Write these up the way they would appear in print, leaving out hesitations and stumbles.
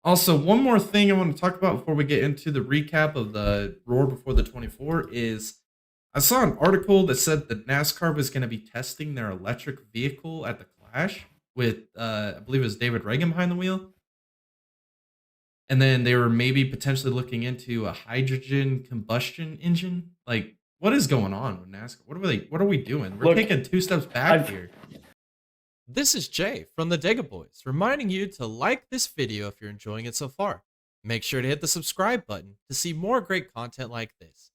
Also, one more thing I want to talk about before we get into the recap of the Roar Before the 24 is I saw an article that said that NASCAR was going to be testing their electric vehicle at the Clash with, I believe it was David Reagan behind the wheel. And then they were maybe potentially looking into a hydrogen combustion engine. Like, what is going on with NASCAR? What are we doing? We're taking 2 steps back here. This is Jay from the Dega Boys, reminding you to like this video if you're enjoying it so far. Make sure to hit the subscribe button to see more great content like this.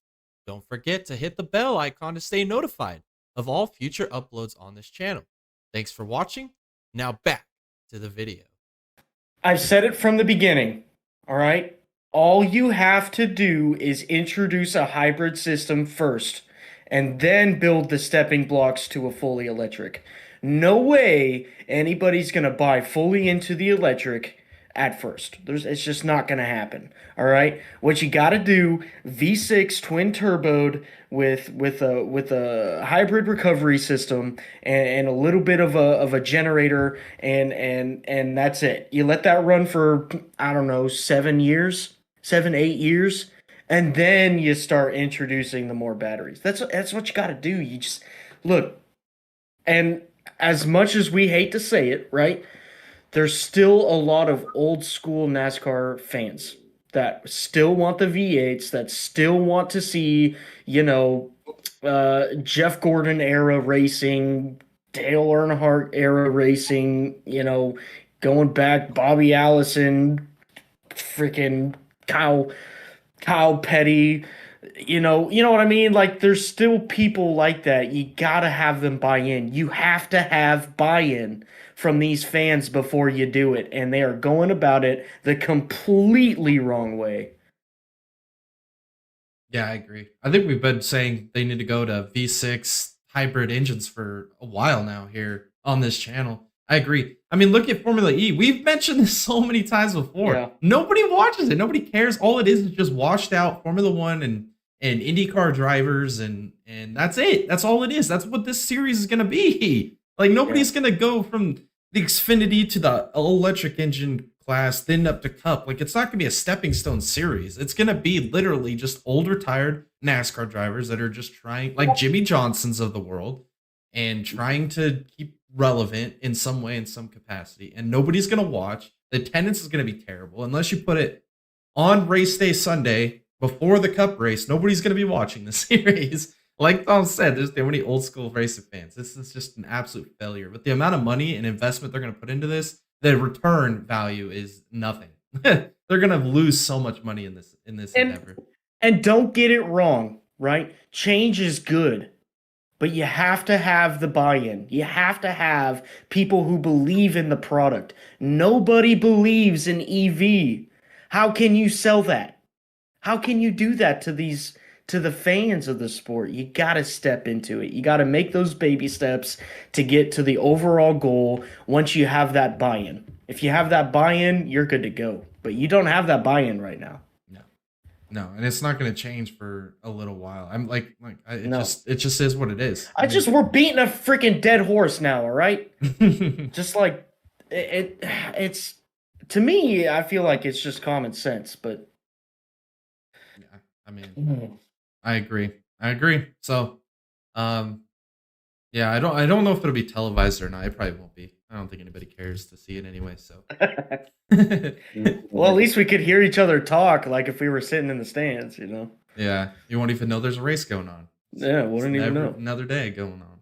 Don't forget to hit the bell icon to stay notified of all future uploads on this channel. Thanks for watching. Now back to the video. I've said it from the beginning, all right? All you have to do is introduce a hybrid system first and then build the stepping blocks to a fully electric. No way anybody's going to buy fully into the electric at first. It's just not going to happen. All right? What you got to do, V6 twin turboed with a hybrid recovery system and a little bit of a generator and that's it. You let that run for I don't know, 7 years, 8 years, and then you start introducing the more batteries. That's what you got to do. You just look, and as much as we hate to say it, right? There's still a lot of old school NASCAR fans that still want the V8s, that still want to see, Jeff Gordon era racing, Dale Earnhardt era racing, going back, Bobby Allison, freaking Kyle Petty. You know what I mean? Like, there's still people like that. You gotta have them buy in. You have to have buy-in from these fans before you do it, and they are going about it the completely wrong way. Yeah, I agree. I think we've been saying they need to go to V6 hybrid engines for a while now here on this channel. I agree. I mean, look at Formula E. We've mentioned this so many times before. Yeah. Nobody watches it. Nobody cares. All it is just washed out Formula One and IndyCar drivers, and that's it. That's all it is. That's what this series is going to be. Like, nobody's going to go from the Xfinity to the electric engine class, then up to Cup. Like, it's not going to be a stepping stone series. It's going to be literally just older, tired NASCAR drivers that are just trying, like Jimmy Johnsons of the world, and trying to keep relevant in some way, in some capacity. And nobody's going to watch. The attendance is going to be terrible unless you put it on race day Sunday before the Cup race. Nobody's going to be watching the series. Like Tom said, there's too many old school racing fans. This is just an absolute failure. With the amount of money and investment they're going to put into this, the return value is nothing. They're going to lose so much money in this endeavor. And don't get it wrong, right? Change is good, but you have to have the buy-in. You have to have people who believe in the product. Nobody believes in EV. How can you sell that? How can you do that to the fans of the sport? You got to step into it. You got to make those baby steps to get to the overall goal once you have that buy-in. If you have that buy-in, you're good to go. But you don't have that buy-in right now. No, and it's not going to change for a little while. I'm it just is what it is. We're beating a freaking dead horse now, all right? Just like it's to me, I feel like it's just common sense, but yeah, I mean, I agree. So, yeah, I don't know if it'll be televised or not. It probably won't be. I don't think anybody cares to see it anyway. So, well, at least we could hear each other talk, like if we were sitting in the stands, Yeah, you won't even know there's a race going on. Yeah, wouldn't even know. Another day going on.